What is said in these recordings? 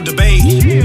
no debate.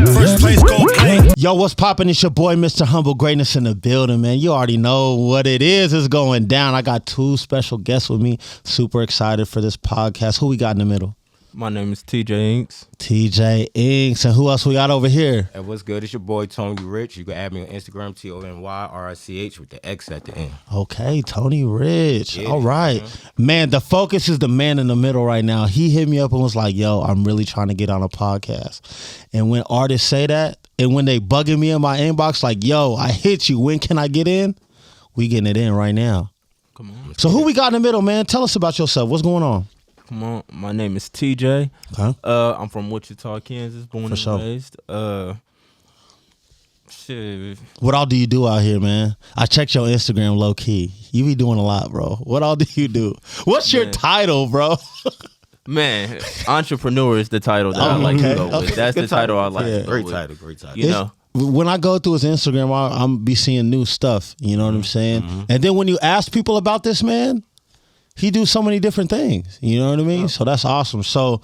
First place, go play. Yo, what's poppin'? It's your boy, Mr. Humble Greatness in the building, man. You already know what it is. It's going down. I got two special guests with me. Super excited for this podcast. Who we got in the middle? My name is TJ Inks. TJ Inks. And who else we got over here? Hey, what's good? It's your boy, Tony Rich. You can add me on Instagram, TonyRich with the X at the end. Okay, Tony Rich. Yeah. All right. Man, the focus is the man in the middle right now. He hit me up and was like, yo, I'm really trying to get on a podcast. And when artists say that, and when they bugging me in my inbox, like, yo, I hit you. When can I get in? We getting it in right now. Come on. So who we got in the middle, man? Tell us about yourself. What's going on? Come on. My name is TJ. Okay. I'm from Wichita, Kansas, born and raised. Shit. What all do you do out here, man? I checked your Instagram low key. You be doing a lot, bro. What all do you do? What's your title, bro? Man, entrepreneur is the title that I like to go with. That's the title I like to go Great with. title. You know? When I go through his Instagram, I'm be seeing new stuff. You know what I'm saying? And then when you ask people about this man, he do so many different things. You know what I mean? So that's awesome. So,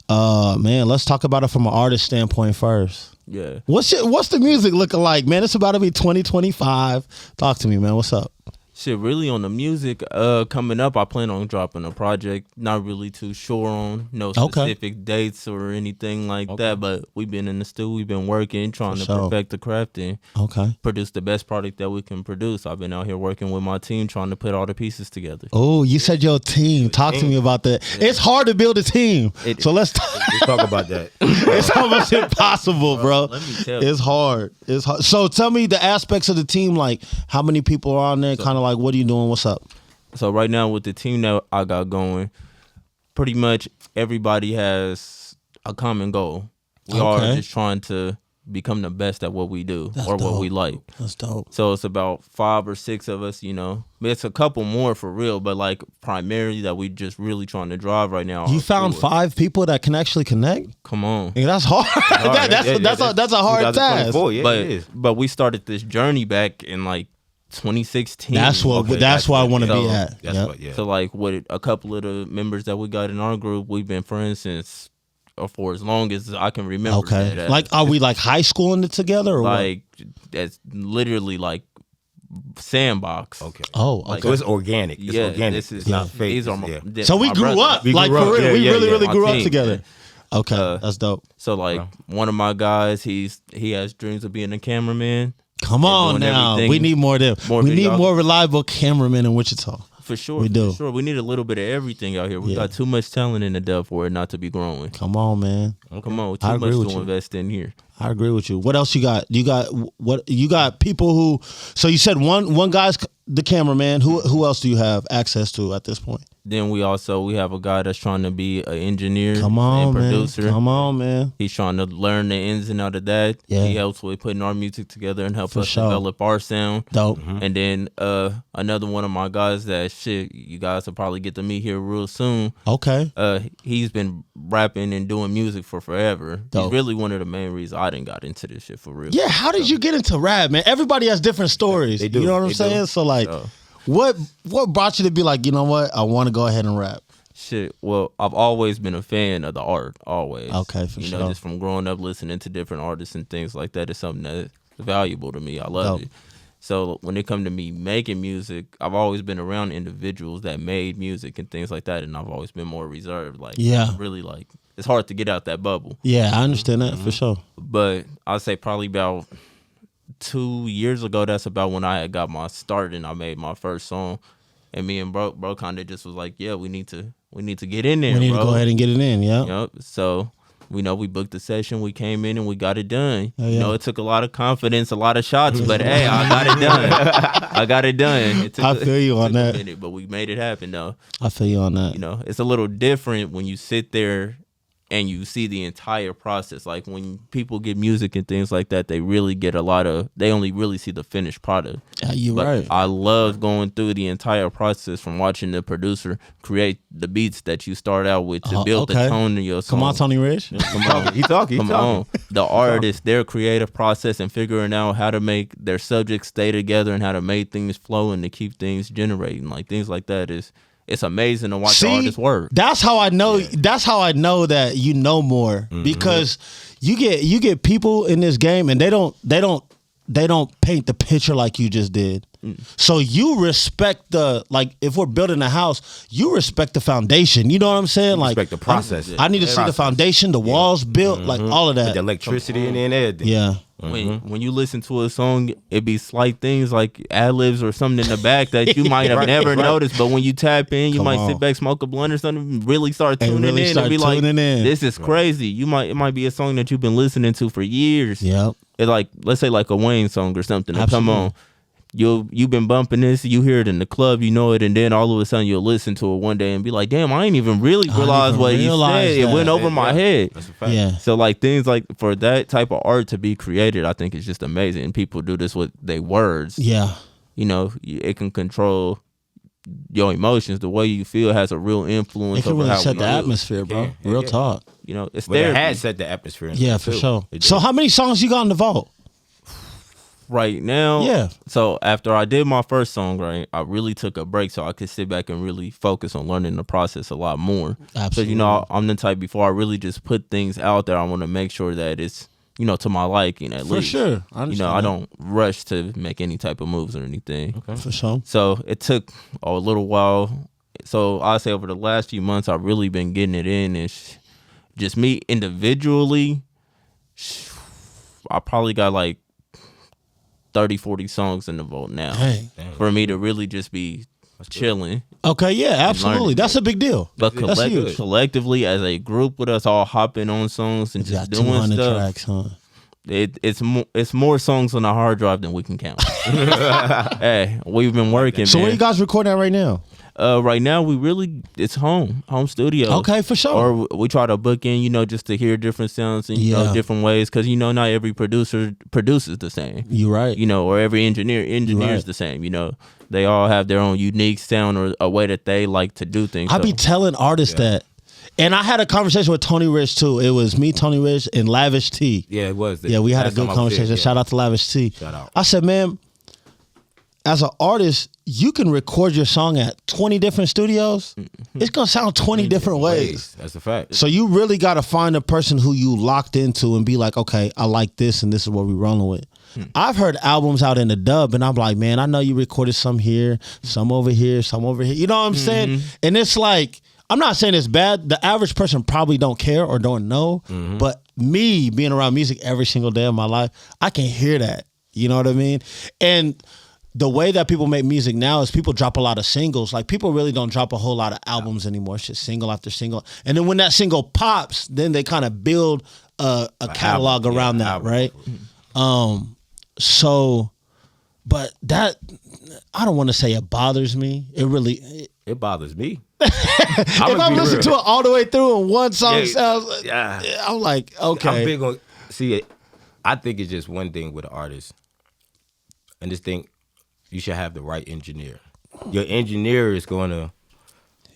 man, let's talk about it from an artist standpoint first. Yeah. What's the music looking like, man? It's about to be 2025. Talk to me, man. What's up? Shit, really on the music, coming up, I plan on dropping a project. Not really too sure on no specific dates or anything like that, but we've been in the studio, we've been working, trying to perfect the craft and produce the best product that we can produce. I've been out here working with my team, trying to put all the pieces together. Oh, you said your team. Talk to me about that. It's hard to build a team, so let's talk about that. It's almost impossible, bro. Let me tell you. It's hard. It's hard. So tell me the aspects of the team, like how many people are on there, kind of like what are you doing? What's up? So right now with the team that I got going, pretty much everybody has a common goal. We are just trying to become the best at what we do what we like. That's dope. So it's about 5 or 6 of us, you know. It's a couple more for real, but like primarily that we just really trying to drive right now. You found 5 people that can actually connect? Come on. Yeah, that's hard. That's a hard task. But we started this journey back in like 2016. That's why I want to be at. So like with a couple of the members that we got in our group, we've been friends since for as long as I can remember. Okay. Like, are we like high schooling it together? Or like that's literally like sandbox. Okay. Oh, okay. So it's organic. It's organic. This is not fake. These are so we grew up. Like for real. We really grew up together. Okay, that's dope. So like one of my guys, he has dreams of being a cameraman. Come on now. We need more of them. We need more reliable cameramen in Wichita. For sure. We do. For sure. We need a little bit of everything out here. We got too much talent in the depth for it not to be growing. Come on, man. Come on. Too much to invest in here. I agree with you. What else you got? You got people who, so you said one guy's the cameraman. Who else do you have access to at this point? Then we have a guy that's trying to be an engineer and producer. Man. Come on, man. He's trying to learn the ins and out of that. Yeah. He helps with putting our music together and help us develop our sound. Dope. And then another one of my guys that you guys will probably get to meet here real soon. Okay. He's been rapping and doing music for forever. Dope. He's really one of the main reasons I didn't got into this shit for real. Yeah, how did you get into rap, man? Everybody has different stories. They do. You know what I'm saying? So like what brought you to be like, you know what? I want to go ahead and rap. Shit, well, I've always been a fan of the art, always. Okay, for sure. You know, just from growing up listening to different artists and things like that is something that's valuable to me. I love it. So when it come to me making music, I've always been around individuals that made music and things like that, and I've always been more reserved. Like, really, like, it's hard to get out that bubble. Yeah, I understand that for sure. But I'd say probably about 2 years ago, that's about when I had got my start and I made my first song. And me and bro kind of just was like, yeah, we need to get in there. We need to go ahead and get it in, Yep. So we booked the session, we came in and we got it done. You know, it took a lot of confidence, a lot of shots, but hey, I got it done. I got it done. I feel you on that. Minute, but we made it happen though. I feel you on that. You know, it's a little different when you sit there and you see the entire process. Like when people get music and things like that, they really get they only really see the finished product. Yeah, you're right. I love going through the entire process from watching the producer create the beats that you start out with to build the tone of your song. Come on, Tony Rich. Come on. He talking. Come on. The artist, their creative process and figuring out how to make their subjects stay together and how to make things flow and to keep things generating. Like things like that is it's amazing to watch the artists work. That's how I know. Yeah. That's how I know that you know more, because you get people in this game and they don't paint the picture like you just did. So you respect if we're building a house, you respect the foundation. You know what I'm saying? Like, respect the process. I need to see the foundation, the walls built, like all of that. With the electricity and everything. Yeah. When you listen to a song, it be slight things like ad-libs or something in the back that you might have never noticed, but when you tap in, you might sit back, smoke a blunt or something, really start tuning in and be like, this is crazy. It might be a song that you've been listening to for years. Yep. It like, let's say like a Wayne song or something. Come on. You've been bumping this, you hear it in the club, you know it, and then all of a sudden you'll listen to it one day and be like, damn, I ain't even really realize what he said. It went over my head. That's a fact. Yeah. So like things like for that type of art to be created, I think it's just amazing. And people do this with their words. Yeah. You know, it can control your emotions. The way you feel has a real influence. It can really set the feel. atmosphere, bro. Real talk. You know, it's But there. it has set the atmosphere. Yeah, for sure. So how many songs you got in the vault? Right now, Yeah. So after I did my first song, right, I really took a break so I could sit back and really focus on learning the process a lot more. Absolutely. So, you know, I'm the type, before I really just put things out there, I want to make sure that it's, you know, to my liking at least. For sure. You know, I don't rush to make any type of moves or anything. Okay. For sure. So it took a little while. So I say over the last few months, I've really been getting it in. And just me individually, I probably got like 30, 40 songs in the vault now. Hey. For me to really just be chilling. Okay, yeah, absolutely. That's a big deal. But collectively, as a group with us all hopping on songs and just doing 200 stuff, tracks, huh? It's more songs on the hard drive than we can count. Hey, we've been working, So man. where you guys recording at right now? Right now, it's home studio. Okay, for sure. Or we try to book in, you know, just to hear different sounds and, you know, different ways. Because, you know, not every producer produces the same. You're right. You know, or every engineers the same, you know. They all have their own unique sound or a way that they like to do things. I be telling artists that. And I had a conversation with Tony Rich, too. It was me, Tony Rich, and Lavish T. Yeah, it was. Yeah, we had a good conversation. Shout out to Lavish T. Shout out. I said, man, as an artist, you can record your song at 20 different studios. It's going to sound 20 different ways. That's a fact. So you really got to find a person who you locked into and be like, okay, I like this and this is what we're rolling with. I've heard albums out in the dub and I'm like, man, I know you recorded some here, some over here, some over here. You know what I'm saying? And it's like, I'm not saying it's bad. The average person probably don't care or don't know. But me being around music every single day of my life, I can hear that. You know what I mean? And the way that people make music now is people drop a lot of singles. Like, people really don't drop a whole lot of albums anymore. It's just single after single. And then when that single pops, then they kind of build a catalog around that, right? So, but that, I don't want to say it bothers me. It bothers me. If I'm listening to it all the way through and one song sounds, I'm like, okay. I'm big on, I think it's just one thing with an artist. And this thing, you should have the right engineer. Your engineer is going to...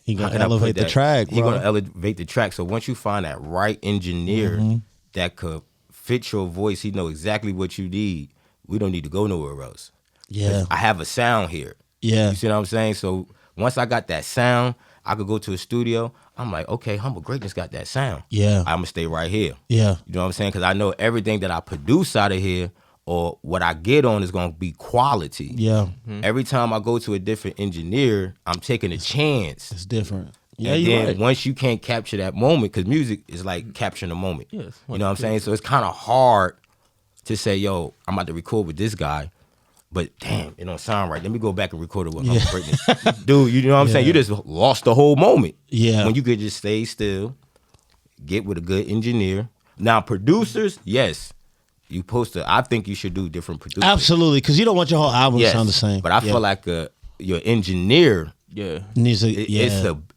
He's going to elevate the track, He's going to elevate the track. So once you find that right engineer that could fit your voice, he know exactly what you need. We don't need to go nowhere else. Yeah. I have a sound here. Yeah. You see what I'm saying? So once I got that sound, I could go to a studio. I'm like, okay, Humble Greatness got that sound. Yeah. I'm going to stay right here. Yeah. You know what I'm saying? Because I know everything that I produce out of here or what I get on is going to be quality. Yeah. Every time I go to a different engineer, I'm taking a chance. It's different. Yeah, and you're then right. once you can't capture that moment, because music is like capturing a moment. Yes, you know what I'm saying? So it's kind of hard to say, yo, I'm about to record with this guy, but damn, it don't sound right. Let me go back and record it with Humble Greatness. Dude, you know what I'm saying? You just lost the whole moment. Yeah. When you could just stay still, get with a good engineer. Now, producers, yes. I think you should do different producers. Absolutely, because you don't want your whole album to sound the same. But I feel like your engineer needs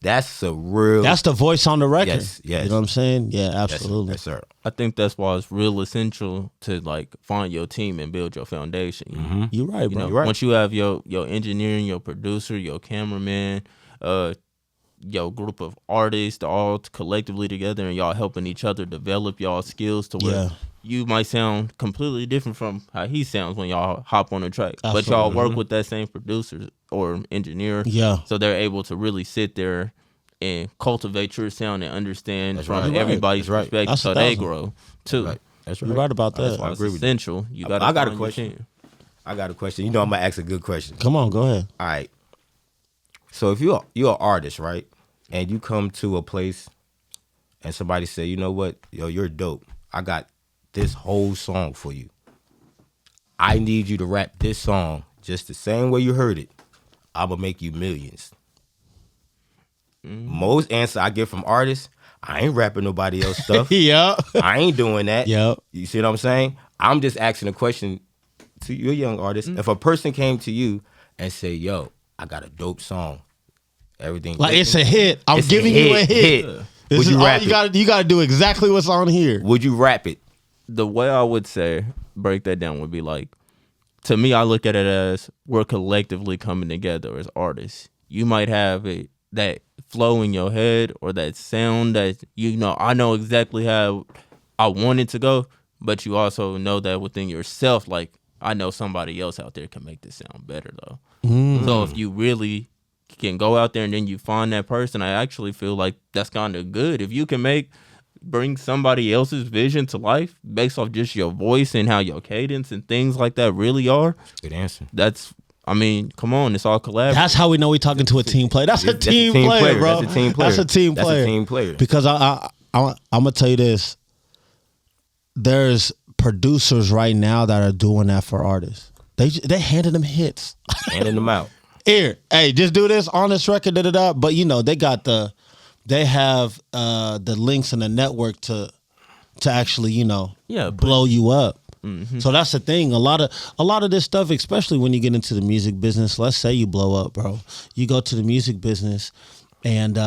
that's a real... That's the voice on the record. Yes. You know what I'm saying? Yeah, absolutely. Yes, sir. I think that's why it's real essential to like find your team and build your foundation. You're right, bro. You know, once you have your engineering, your producer, your cameraman, your group of artists all collectively together and y'all helping each other develop y'all skills to where you might sound completely different from how he sounds when y'all hop on the track. Absolutely. But y'all work with that same producer or engineer. Yeah. So they're able to really sit there and cultivate your sound and understand That's from right. everybody's That's right. perspective, That's so they grow too. Right. That's right. You're right about that. That's why I it's agree with you. essential. You got. I got a question. I got a question. You know, I'm gonna ask a good question. Come on, go ahead. All right. So if you're an artist, right, and you come to a place and somebody say, you know what, yo, you're dope. I got this whole song for you. I need you to rap this song just the same way you heard it. I'm gonna make you millions. Most answer I get from artists, I ain't rapping nobody else stuff. Yeah. I ain't doing that. Yep. You see what I'm saying? I'm just asking a question to you, a young artist. If a person came to you and say, yo, I got a dope song. Everything. Like it's a hit. I'm It's giving you a hit. Would This you is all rap you it? got. You got to do exactly what's on here. Would you rap it? The way I would say break that down would be like, to me, I look at it as we're collectively coming together as artists. You might have that flow in your head or that sound that I know exactly how I want it to go, but you also know that within yourself, like I know somebody else out there can make this sound better though. So if you really can go out there and then you find that person, I actually feel like that's kind of good. If you can bring somebody else's vision to life based off just your voice and how your cadence and things like that really are. Good answer. Come on, it's all collaborative. That's how we know we're talking to a team player. That's a team player, bro. That's a team player. That's a team That's player. a team player. Because I'm gonna tell you this. There's producers right now that are doing that for artists. They handed them hits. Handing them out. Here, hey, just do this on this record, But they have the links and the network to actually, blow you up. Mm-hmm. So that's the thing. A lot of this stuff, especially when you get into the music business. Let's say you blow up, bro. You go to the music business, and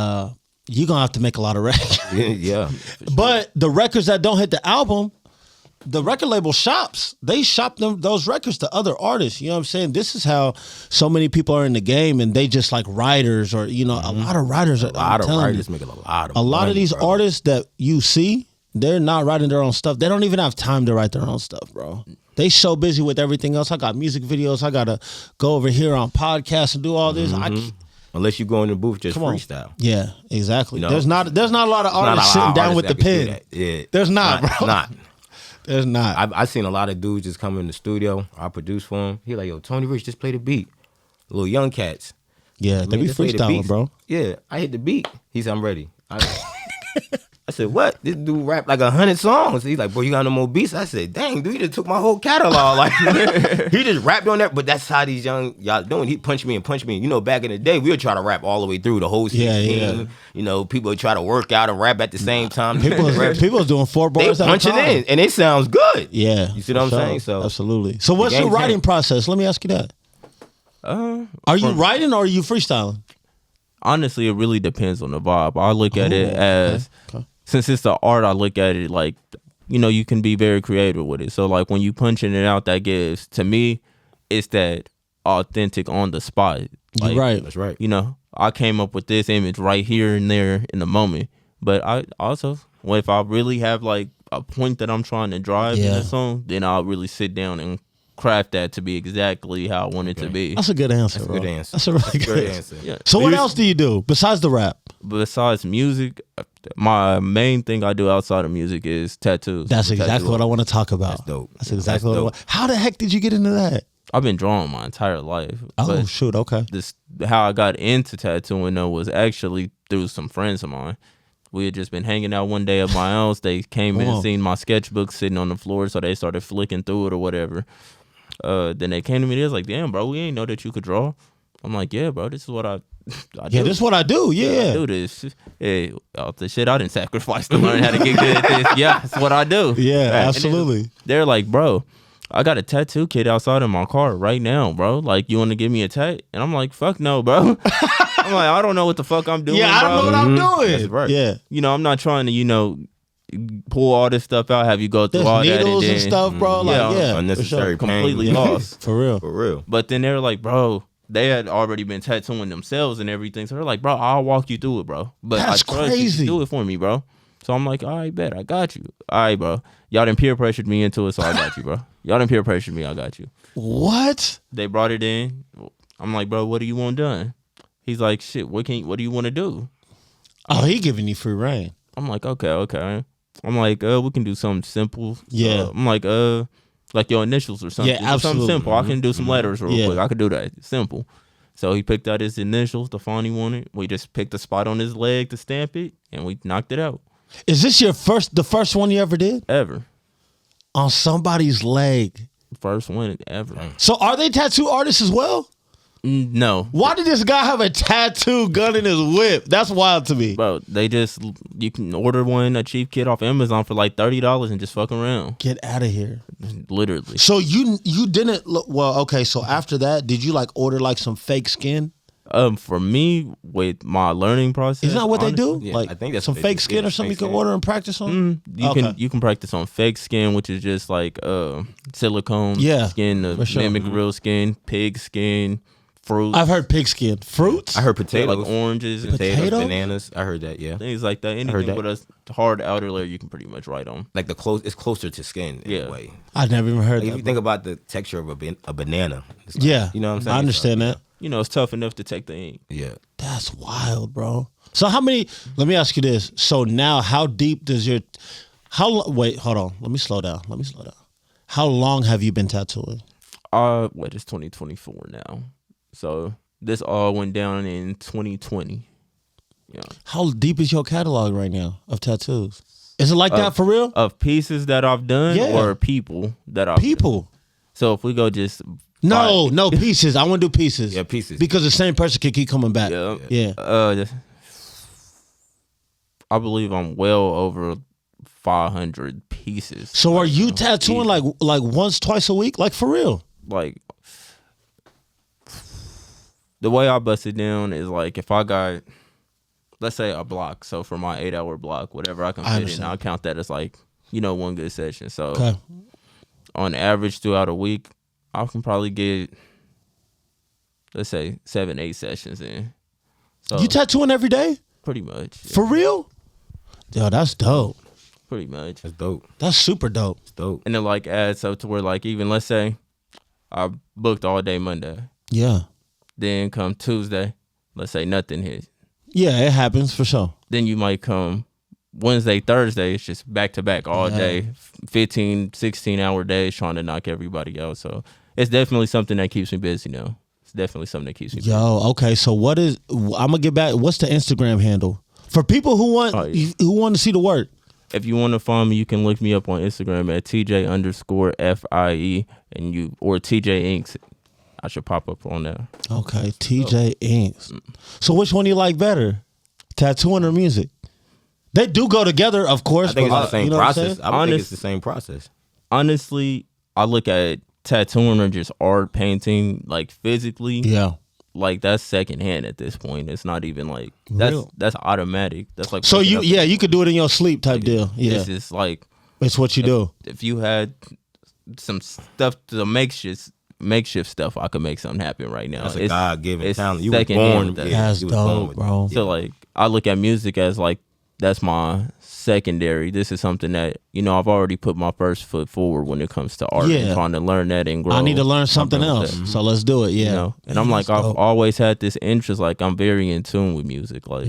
you're gonna have to make a lot of records. Yeah. But the records that don't hit the album, the record label shops. They shop those records to other artists. You know what I'm saying? This is how so many people are in the game, and they just like writers or a lot of writers. A lot of writers making a lot of lot money, of these bro. artists that you see, they're not writing their own stuff. They don't even have time to write their own stuff, bro. They so busy with everything else. I got music videos. I gotta go over here on podcasts and do all this. Unless you go in the booth, just freestyle. Yeah, exactly. There's not a lot of artists sitting down with the pen. Yeah, there's not, bro. Not. There's not. I've seen a lot of dudes just come in the studio. I produce for him. He like, yo, Tony Rich, just play the beat. Little young cats. Yeah, they be just play the freestyling, beats. bro. Yeah, I hit the beat. He said, I'm ready. I said, what? This dude rap like 100 songs. He's like, bro, you got no more beats? I said, dang, dude, he just took my whole catalog. Like, he just rapped on that. But that's how these young y'all doing. He punched me. Back in the day, we would try to rap all the way through the whole 16. Yeah. People would try to work out and rap at the same time. People's doing 4 bars they at punching a time. in, and it sounds good. Yeah. You see what I'm saying? So absolutely. So what's your writing process? Let me ask you that. Are you writing or are you freestyling? Honestly, it really depends on the vibe. I look at it as, since it's the art, I look at it like, you can be very creative with it. So like when you punching it out, that gives, to me, it's that authentic on the spot. Like, right. That's right. I came up with this image right here and there in the moment. But I also, if I really have like a point that I'm trying to drive in the song, then I'll really sit down and craft that to be be how I want it to be. That's a good answer. That's a good answer. That's a really good answer. Yeah. So what else do you do besides the rap? Besides music, my main thing I do outside of music is tattoos. That's exactly what I want to talk about. That's dope. That's exactly what I want. How the heck did you get into that? I've been drawing my entire life. Oh, shoot. Okay. How I got into tattooing though was actually through some friends of mine. We had just been hanging out one day at my house. They came in and seen my sketchbook sitting on the floor, so they started flicking through it or whatever. Then they came to me. They was like, "Damn, bro, we ain't know that you could draw." I'm like, "Yeah, bro, this is what I do. Yeah, this is what I do. Yeah, I do this. Hey, all the shit I didn't sacrifice to learn how to get good at this. Yeah, that's what I do." Yeah, absolutely. They're like, "Bro, I got a tattoo kit outside of my car right now, bro. Like, you want to give me a tat?" And I'm like, "Fuck no, bro." I'm like, I don't know what the fuck I'm doing. Yeah, I don't know what I'm doing. That's right. Yeah, I'm not trying to, pull all this stuff out, have you go through all that needles and stuff, bro. Unnecessary pain. Completely lost. For real. But then they were like, bro, they had already been tattooing themselves and everything. So they're like, bro, I'll walk you through it, bro. But That's I trust you crazy. to do it for me, bro. So I'm like, all right, bet, I got you. All right, bro. Y'all done peer pressured me into it, so I got you, bro. Y'all done peer pressured me, I got you. What? They brought it in. I'm like, bro, what do you want done? He's like, shit, what do you want to do? Oh, he giving you free reign. I'm like, okay. I'm like, we can do something simple. Yeah. I'm like your initials or something. Yeah, absolutely. Something simple. I can do some letters real quick. I could do that. Simple. So he picked out his initials, the font he wanted. We just picked a spot on his leg to stamp it, and we knocked it out. Is this the first one you ever did? Ever. On somebody's leg. First one ever. So are they tattoo artists as well? No. Why did this guy have a tattoo gun in his whip? That's wild to me. Bro, you can order a cheap kit off Amazon for like $30 and just fuck around. Get out of here. Literally. So you didn't look, well, okay, so after that, did you like order like some fake skin? For me, with my learning process, isn't that what they do? Yeah, like I think that's some what they fake do. skin Yeah, or something you fake can skin. order and practice on? You can practice on fake skin, which is just like silicone skin to mimic real skin, pig skin, fruit. I've heard pig skin. Fruits? I heard potatoes. Like oranges, Potato? Bananas. I heard that, yeah. things like that. Anything with a hard outer layer, you can pretty much write on. Like it's closer to skin in a way. I've never even heard Like, that. if you think about the texture of a banana. It's like, Yeah. You know what I'm saying? I understand that. You know, it's tough enough to take the ink. Yeah. That's wild, bro. So how many, let me ask you this. So now how deep does wait, hold on. Let me slow down. How long have you been tattooing? It's 2024 now. So this all went down in 2020. Yeah. How deep is your catalog right now of tattoos? Is it like that for real? Of pieces that I've done or people that I've done? So if we go just... No, pieces. I want to do pieces. Yeah, pieces. Because the same person can keep coming back. Yeah. I believe I'm well over 500 pieces. So are you tattooing like once, twice a week? Like for real? Like the way I bust it down is like if I got, let's say a block. So for my 8-hour block, whatever I can fit in, I'll count that as like, one good session. So on average throughout a week, I can probably get, let's say 7-8 sessions in. So you tattooing every day? Pretty much. Yeah. For real? Yo, that's dope. Pretty much. That's dope. That's super dope. It's dope. And it like adds up to where like even let's say I booked all day Monday. Yeah. Then come Tuesday, let's say nothing hits. Yeah, it happens for sure. Then you might come Wednesday, Thursday, it's just back to back all day, 15, 16-hour days trying to knock everybody out. So it's definitely something that keeps me busy now. It's definitely something that keeps me busy. Yo, okay. So I'm gonna get back. What's the Instagram handle for people who want to see the work? If you want to find me, you can look me up on Instagram at TJ_FIE or TJ Inks. I should pop up on there. Okay, TJ Inks. So which one do you like better, tattooing or music? They do go together, of course. I think it's the same process. I think it's the same process. Honestly, I look at tattooing or just art, painting, like physically. Yeah. Like that's secondhand at this point. It's not even like that's automatic. That's like so you could do it in your sleep type deal. Yeah, it's just like it's what you do. If you had some stuff to makeshift stuff, I could make something happen right now. That's a God-given talent. You were born. That's dope, bro. So like I look at music as like that's my secondary. This is something that I've already put my first foot forward when it comes to art and trying to learn that and grow. I need to learn something else, so let's do it. Yeah, and I'm like I've always had this interest. Like I'm very in tune with music. Like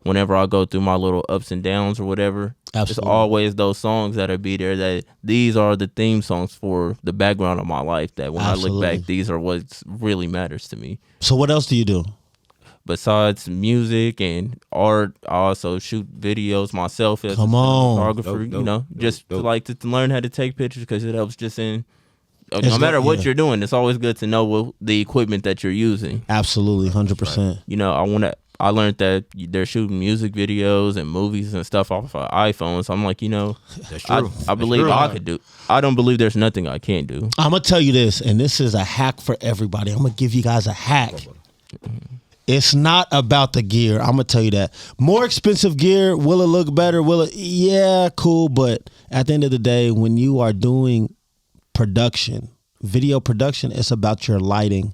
whenever I go through my little ups and downs or whatever, it's always those songs that'll be there. That these are the theme songs for the background of my life. That when I look back, these are what really matters to me. So what else do you do? Besides music and art, I also shoot videos myself as a photographer. To learn how to take pictures because it helps just in. No matter what you're doing, it's always good to know the equipment that you're using. Absolutely, 100%. I learned that they're shooting music videos and movies and stuff off of iPhones. So I'm like, that's true. I believe I could do. I don't believe there's nothing I can't do. I'm gonna tell you this, and this is a hack for everybody. I'm gonna give you guys a hack. It's not about the gear. I'm going to tell you that. More expensive gear, will it look better? Yeah, cool. But at the end of the day, when you are doing production, video production, it's about your lighting.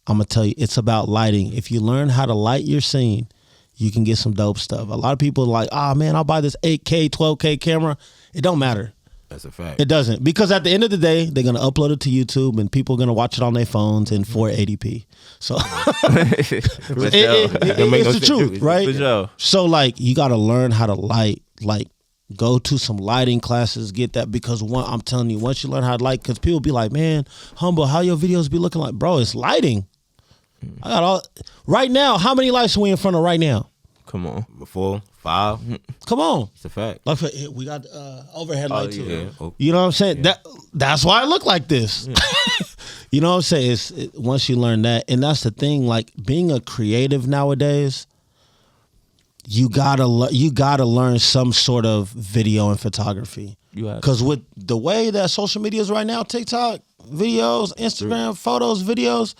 I'm going to tell you, it's about lighting. If you learn how to light your scene, you can get some dope stuff. A lot of people are like, oh man, I'll buy this 8K, 12K camera. It don't matter. That's a fact. It doesn't, because at the end of the day, they're gonna upload it to YouTube, and people are gonna watch it on their phones in 480p. So it's the truth, right? So like, you gotta learn how to light, like go to some lighting classes, get that, because I'm telling you, once you learn how to light, because people be like, man, Humble, how your videos be looking like? Bro, it's lighting. I got all right now. How many lights are we in front of right now? Come on, 4, 5. Come on, it's a fact. Like we got overhead light too. Yeah. You know what I'm saying? That's why I look like this. Yeah. You know what I'm saying? Once you learn that, and that's the thing. Like being a creative nowadays, you gotta learn some sort of video and photography. Because with the way that social media is right now, TikTok videos, Instagram photos, videos,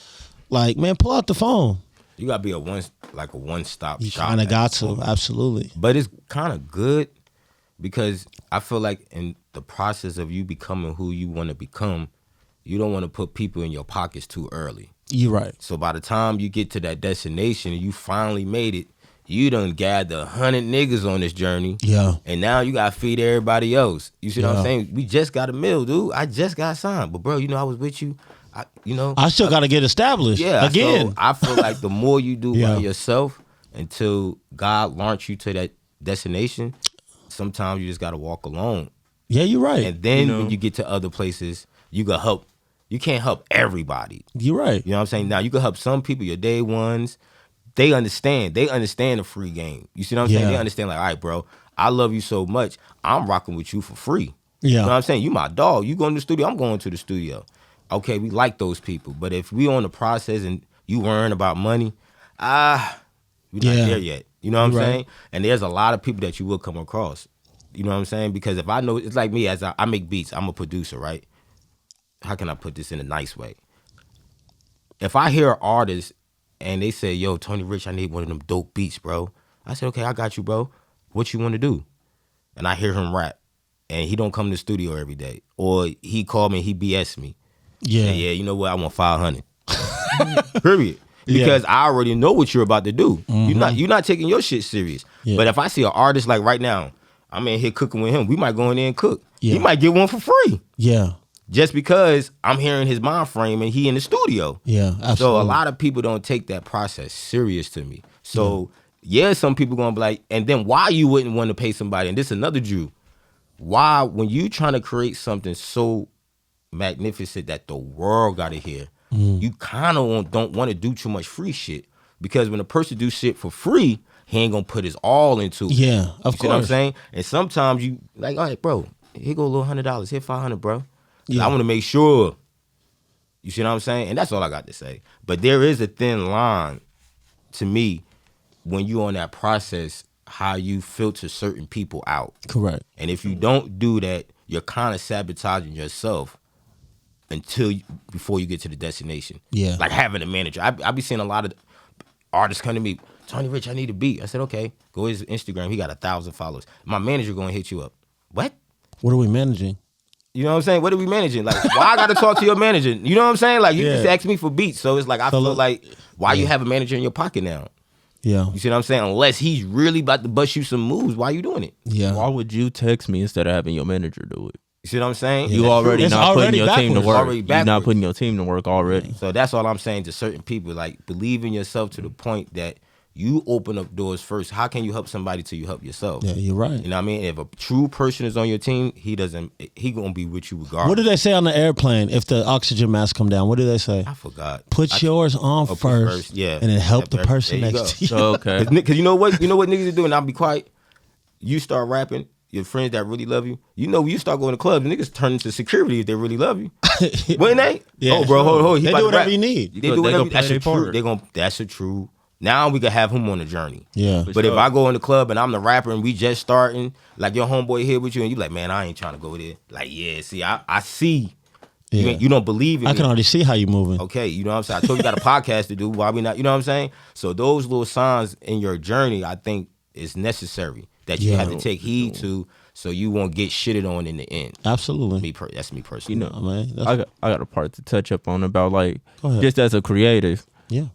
like man, pull out the phone. You gotta be a one-stop shop. You kind of got to, absolutely. But it's kind of good because I feel like in the process of you becoming who you want to become, you don't want to put people in your pockets too early. You're right. So by the time you get to that destination and you finally made it, you done gathered 100 niggas on this journey. Yeah. And now you gotta feed everybody else. You see what I'm saying? We just got a meal, dude. I just got signed. But bro, I was with you. I still got to get established. Yeah, again. So I feel like the more you do by yourself until God launch you to that destination, sometimes you just got to walk alone. Yeah, you're right. And then when you get to other places, you can help. You can't help everybody. You're right. You know what I'm saying? Now you can help some people, your day ones. They understand. They understand the free game. You see what I'm saying? They understand like, all right, bro, I love you so much. I'm rocking with you for free. Yeah. You know what I'm saying? You my dog. You going to the studio, I'm going to the studio. Okay, we like those people. But if we on the process and you worrying about money, we're not there yet. You know what I'm saying? And there's a lot of people that you will come across. You know what I'm saying? Because if I know, it's like me, as I make beats, I'm a producer, right? How can I put this in a nice way? If I hear an artist and they say, yo, Tony Rich, I need one of them dope beats, bro. I said, okay, I got you, bro. What you want to do? And I hear him rap. And he don't come to the studio every day. Or he called me and he BS me. Yeah, you know what? I want 500. Period. Because I already know what you're about to do. Mm-hmm. You're not taking your shit serious. Yeah. But if I see an artist like right now, I'm in here cooking with him. We might go in there and cook. Yeah. He might get one for free. Yeah. Just because I'm hearing his mind frame and he in the studio. Yeah, absolutely. So a lot of people don't take that process serious to me. So some people gonna be like, and then why you wouldn't want to pay somebody? And this is another Jew. Why, when you trying to create something so magnificent that the world gotta hear, you kind of don't want to do too much free shit, because when a person do shit for free, he ain't gonna put his all into it. Yeah, of course. You know what I'm saying? And sometimes you like, all right, bro, here go a little $100, here $500, bro. I want to make sure. You see what I'm saying? And that's all I got to say. But there is a thin line to me when you on that process, how you filter certain people out. Correct. And if you don't do that, you're kind of sabotaging yourself before you get to the destination. Yeah. Like having a manager. I be seeing a lot of artists come to me, Tony Rich, I need a beat. I said, okay, go to his Instagram. He got 1,000 followers. My manager going to hit you up. What? What are we managing? You know what I'm saying? What are we managing? Like, why I got to talk to your manager? You know what I'm saying? Like, you just asked me for beats. So it's like, I feel like, why you have a manager in your pocket now? Yeah. You see what I'm saying? Unless he's really about to bust you some moves, why you doing it? Yeah. Why would you text me instead of having your manager do it? You see what I'm saying? You already not putting your team to work. You're not putting your team to work already. So that's all I'm saying to certain people. Like, believe in yourself to the point that you open up doors first. How can you help somebody till you help yourself? Yeah, you're right. You know what I mean? If a true person is on your team, he gonna be with you regardless. What do they say on the airplane if the oxygen mask come down? What do they say? I forgot. Put yours on first, and then help the person next to you. Okay. Because you know what niggas are doing? I'll be quiet. You start rapping. Your friends that really love you, you start going to clubs, niggas turn into security if they really love you. Wouldn't they? Yeah, oh, bro, hold. They do whatever you need. They do whatever. That's a true. Now we can have him on a journey. Yeah. But if I go in the club and I'm the rapper and we just starting, like your homeboy here with you, and you like, man, I ain't trying to go there. Like, yeah, see, I see. Yeah. You don't believe in I can already see how you moving. Okay, you know what I'm saying? I told you got a podcast to do. Why we not? You know what I'm saying? So those little signs in your journey, I think, is necessary that you have to take heed to, so you won't get shitted on in the end. Absolutely. That's me personally. You know, man, I got a part to touch up on about, like, just as a creative. Yeah.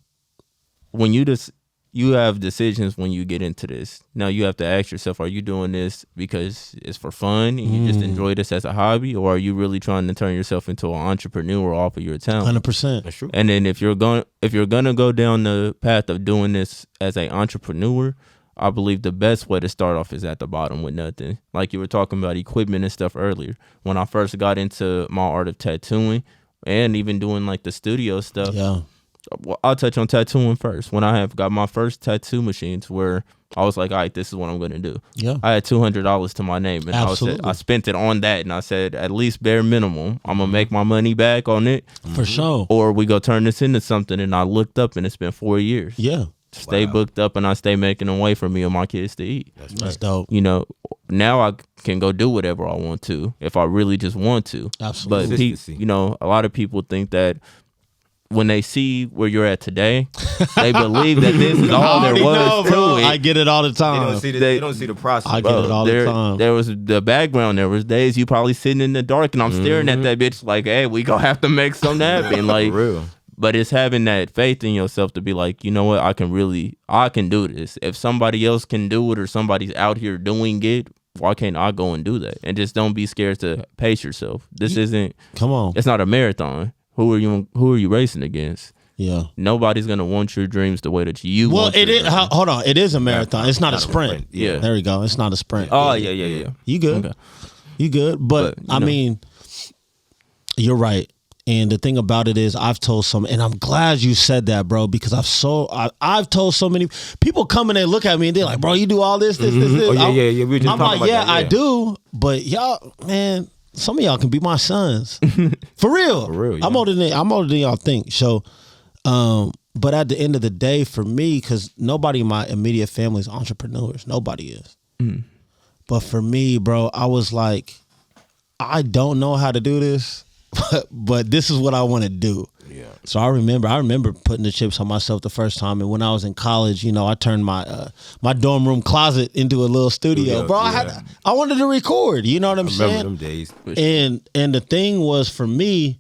When you just you have decisions when you get into this. Now you have to ask yourself, are you doing this because it's for fun and you just enjoy this as a hobby, or are you really trying to turn yourself into an entrepreneur off of your talent? 100%. That's true. And then if you're gonna go down the path of doing this as an entrepreneur, I believe the best way to start off is at the bottom with nothing. Like you were talking about equipment and stuff earlier. When I first got into my art of tattooing and even doing like the studio stuff, well, I'll touch on tattooing first. When I have got my first tattoo machines, where I was like, all right, this is what I'm going to do. Yeah, I had $200 to my name, and I spent it on that, and I said, at least bare minimum, I'm gonna make my money back on it for sure, or we go turn this into something. And I looked up, and it's been 4 years. Yeah, stay booked up, and I stay making a way for me and my kids to eat. That's dope. You know, now I can go do whatever I want to if I really just want to. Absolutely. But you know, a lot of people think that when they see where you're at today, they believe that this is all there was to it. I get it all the time. They don't see the process. I get it all the time. There was the background. There was days you probably sitting in the dark, and I'm staring at that bitch like, hey, we gonna have to make something happen. Like, real. But it's having that faith in yourself to be like, you know what, I can do this. If somebody else can do it or somebody's out here doing it, why can't I go and do that? And just don't be scared to pace yourself. This isn't. Come on. It's not a marathon. Who are you racing against? Yeah. Nobody's gonna want your dreams the way that you want. Well, it is. Hold on. It is a marathon. It's not a sprint. Yeah. There we go. It's not a sprint. Oh yeah. You good? Okay. You good? But I mean, you're right. And the thing about it is, I've told some, and I'm glad you said that, bro, because I've told so many people come and they look at me and they're like, bro, you do all this. Oh, yeah. We were just I'm like, yeah, I do. But y'all, man, some of y'all can be my sons. For real. For real, yeah. I'm older than y'all think. So, but at the end of the day, for me, because nobody in my immediate family is entrepreneurs. Nobody is. But for me, bro, I was like, I don't know how to do this. But this is what I want to do. Yeah. So I remember putting the chips on myself the first time. And when I was in college, you know, I turned my my dorm room closet into a little studio. Bro, I wanted to record. You know what I'm saying? Remember them days. And the thing was, for me,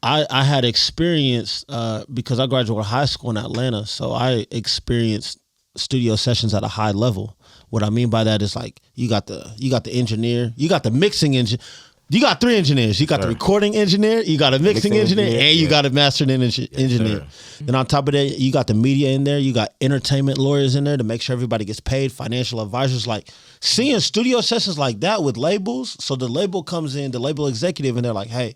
I had experienced because I graduated high school in Atlanta, so I experienced studio sessions at a high level. What I mean by that is, like, you got the engineer, you got the mixing engineer. You got 3 engineers. You got the recording engineer, you got a mixing engineer, and you got a mastering engineer. Then on top of that, you got the media in there. You got entertainment lawyers in there to make sure everybody gets paid, financial advisors. Like, seeing studio sessions like that with labels. So the label comes in, the label executive, and they're like, hey,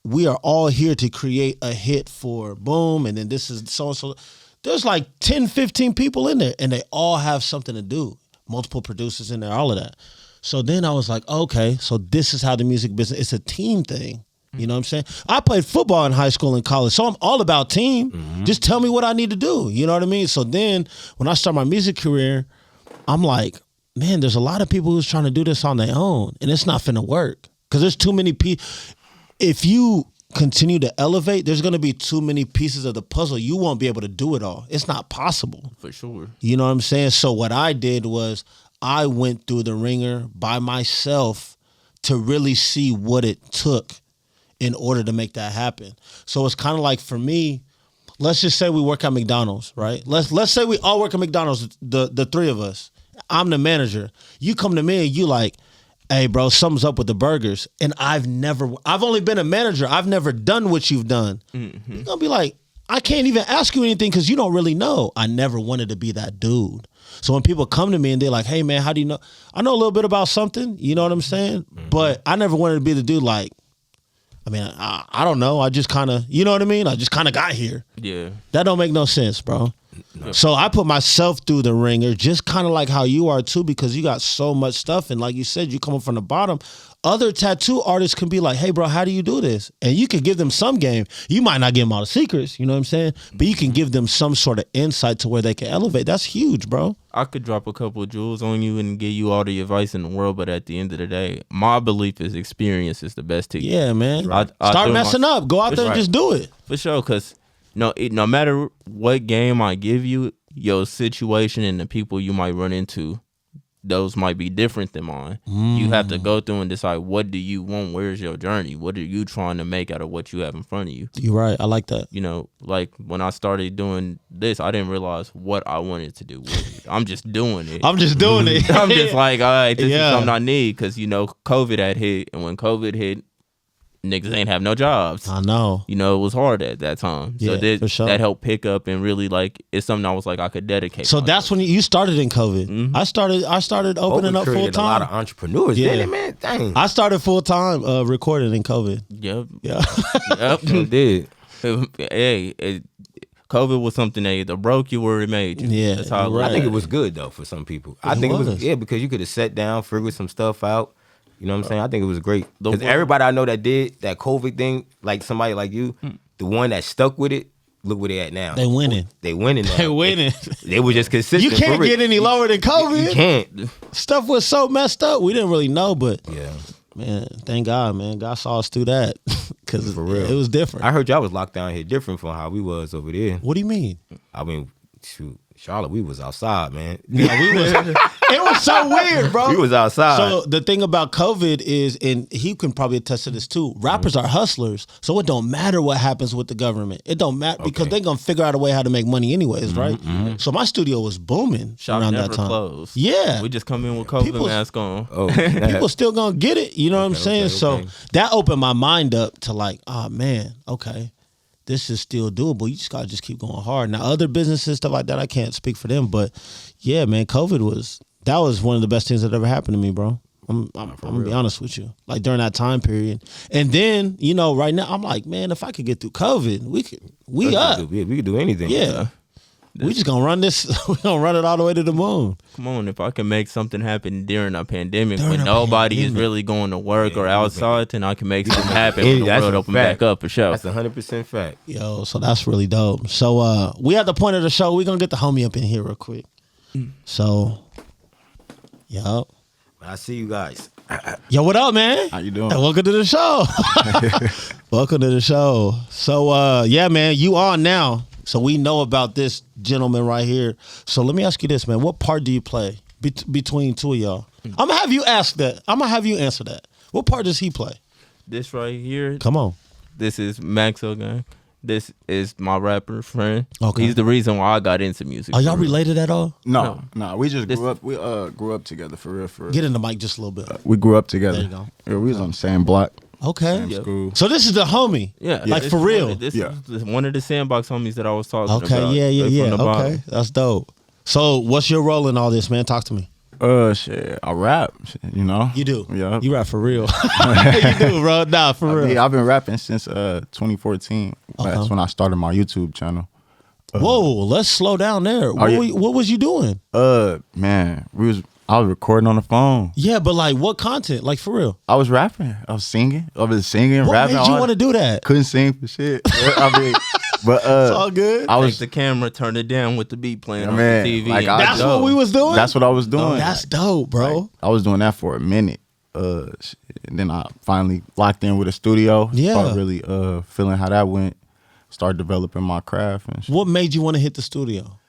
we are all here to create a hit for Boom, and then this is so-and-so. There's like 10, 15 people in there, and they all have something to do. Multiple producers in there, all of that. So then I was like, okay, so this is how the music business, it's a team thing. You know what I'm saying? I played football in high school and college, so I'm all about team. Just tell me what I need to do. You know what I mean? So then when I start my music career, I'm like, man, there's a lot of people who's trying to do this on their own, and it's not finna work. Because there's too many people. If you continue to elevate, there's going to be too many pieces of the puzzle. You won't be able to do it all. It's not possible. For sure. You know what I'm saying? So what I did was, I went through the ringer by myself to really see what it took in order to make that happen. So it's kind of like, for me, let's just say we work at McDonald's, right? Let's say we all work at McDonald's, the 3 of us. I'm the manager. You come to me and you like, hey, bro, something's up with the burgers. And I've only been a manager. I've never done what you've done. You're going to be like, I can't even ask you anything because you don't really know. I never wanted to be that dude. So when people come to me and they're like, hey, man, how do you know? I know a little bit about something. You know what I'm saying? But I never wanted to be the dude like, I mean, I don't know. I just kind of, you know what I mean? I just kind of got here. Yeah. That don't make no sense, bro. No. So I put myself through the ringer, just kind of like how you are too, because you got so much stuff. And like you said, you coming from the bottom. Other tattoo artists can be like, hey, bro, how do you do this? And you can give them some game. You might not give them all the secrets, you know what I'm saying? But you can give them some sort of insight to where they can elevate. That's huge, bro. I could drop a couple of jewels on you and give you all the advice in the world, but at the end of the day, my belief is experience is the best teacher. Yeah, man. Start messing up. Go out there and just do it. For sure, because no matter what game I give you, your situation and the people you might run into, those might be different than mine. You have to go through and decide, what do you want? Where's your journey? What are you trying to make out of what you have in front of you? You're right. I like that. You know, like when I started doing this, I didn't realize what I wanted to do with it. I'm just doing it. I'm just doing it. I'm just like, all right, this is something I need, because, you know, COVID had hit, and when COVID hit, niggas ain't have no jobs. I know. You know, it was hard at that time. So for sure. that helped pick up, and really, like, it's something I was like, I could dedicate. So that's when you started in COVID. Mm-hmm. I started opening up full time. A lot of entrepreneurs, didn't it, man? Dang. I started full time recording in COVID. Yep. Yeah. Yep. You did. COVID was something that either broke you or it made you. Yeah, That's how right. I think it was good though for some people. I think it was because you could have sat down, figured some stuff out. You know what I'm saying? I think it was great. Because everybody I know that did that COVID thing, like somebody like you, the one that stuck with it, look where they at now. They winning. They winning now. They winning. They were just consistent. You can't get any lower than COVID. You can't. Stuff was so messed up. We didn't really know, but Yeah. man, thank God, man. God saw us through that because it was different. I heard y'all was locked down here different from how we was over there. What do you mean? I mean, shoot, Charlotte, we was outside, man. Yeah, it was so weird, bro. We was outside. So the thing about COVID is, and he can probably attest to this too, rappers are hustlers, so it don't matter what happens with the government. It don't matter because they're going to figure out a way how to make money anyways, right? So my studio was booming Shop around never that time. closed. Yeah. We just come in with COVID mask on. Oh, People still going to get it, you know what I'm saying? okay. So that opened my mind up to like, oh man, okay. This is still doable. You just gotta just keep going hard. Now, other businesses, stuff like that, I can't speak for them, but yeah, man, COVID was one of the best things that ever happened to me, bro. I'm gonna be honest with you. Like during that time period, and then you know, right now, I'm like, man, if I could get through COVID, we could do anything. Yeah. We just gonna run this. We gonna run it all the way to the moon. Come on, if I can make something happen during a pandemic when nobody is really going to work or outside, then I can make something happen when the world open back up for sure. That's 100% fact. Yo, so that's really dope. So we at the point of the show. We gonna get the homie up in here real quick. So, yo, I see you guys. Yo, what up, man? How you doing? Hey, welcome to the show. Welcome to the show. So, yeah, man, you on now. So we know about this gentleman right here. So let me ask you this, man. What part do you play between two of y'all? I'm gonna have you ask that. I'm gonna have you answer that. What part does he play? This right here. Come on. This is Maxo Gang. This is my rapper friend. Okay. He's the reason why I got into music. Are y'all related at all? No. We just grew up. We grew up together for real. Get in the mic just a little bit. We grew up together. There you go. Yeah, we was on the same block. Okay. Same school. So this is the homie. Yeah. Like for real. This is one of the Sandbox homies that I was talking about. Okay. Yeah. From the bottom. Okay. That's dope. So what's your role in all this, man? Talk to me. Shit, I rap. You know. You do. Yeah. You rap for real. You do, bro. Nah, for real. I've been rapping since 2014. That's when I started my YouTube channel. Whoa, let's slow down there. What was you doing? Man, I was recording on the phone. Yeah, but like what content? Like for real? I was rapping. I was singing. I was singing, What rapping. made you want to do that? Couldn't sing for shit. I mean, but It's all good. I Take was the camera, turn it down with the beat playing on man, the TV. like, and That's what we was doing? That's what I was doing. That's dope, bro. Like, I was doing that for a minute. And then I finally locked in with a studio. Yeah. Started really feeling how that went. Started developing my craft and shit. What made you want to hit the studio?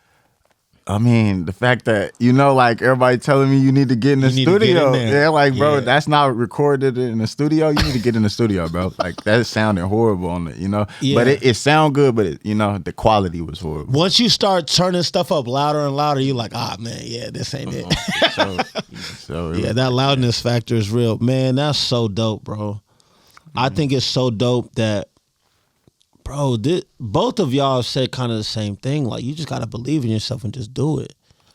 I mean, the fact that, like everybody telling me you need to get in the You need to get studio. in there. Yeah, like, bro, Yeah. that's not recorded in the studio. You need to get in the studio, bro. Like, that sounded horrible on it, Yeah. But it sound good, but the quality was horrible. Once you start turning stuff up louder and louder, you're like, man, yeah, this ain't it. So it Yeah, was- that loudness factor is real. Man, that's so dope, bro. I think it's so dope that, bro, both of y'all said kind of the same thing. Like, you just got to believe in yourself and just do it.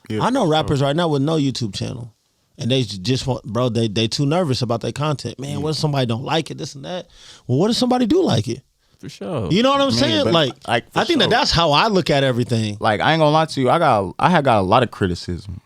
Yeah, I know rappers right now with no YouTube channel. And they just want, bro, they too nervous about their content. Man, what if somebody don't like it, this and that? Well, what if somebody do like it? For sure. You know what I'm saying? but, Like for I think sure. that's how I look at everything. Like, I ain't gonna lie to you, I had got a lot of criticism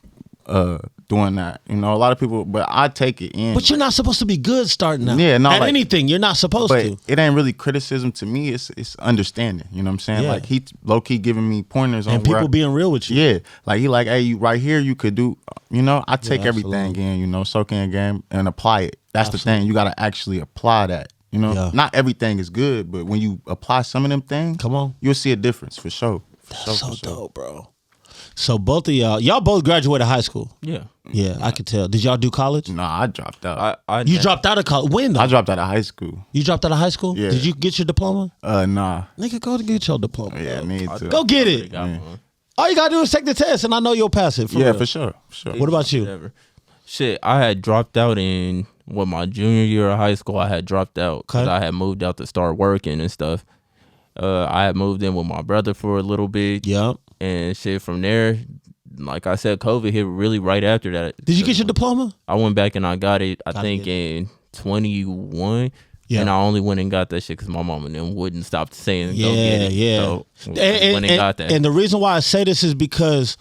doing that. A lot of people, but I take it in. But you're not supposed to be good starting out. Yeah, no, At like- anything, you're not supposed But to. it ain't really criticism to me. It's understanding. You know what I'm saying? Yeah. Like, he low key giving me pointers on And where people being real with you. Yeah, like he like, hey, you right here, you could do. I take Yeah, everything absolutely. in. Soak in game and apply it. That's the thing. You got to actually apply that. Yeah. Not everything is good, but when you apply some of them things, Come on. you'll see a difference for sure. That's so dope, bro. So both of y'all both graduated high school. Yeah. Yeah, I could tell. Did y'all do college? Nah, I dropped out. You dropped out of college. When though? I dropped out of high school. You dropped out of high school? Yeah. Did you get your diploma? Nah. Nigga, go to get your diploma. Yeah, bro. me too. Go get it. All you gotta do is take the test, and I know you'll pass it. Yeah, real. for sure. What about you? Whatever. Shit, I had dropped out in my junior year of high school. I had dropped out because I had moved out to start working and stuff. I had moved in with my brother for a little bit. Yep. And shit from there, like I said, COVID hit really right after that. Did you get your diploma? I went back and I got it, I think in 21. Yeah. And I only went and got that shit because my mom and them wouldn't stop saying, go get it. Yeah. So went and got that. And the reason why I say this is because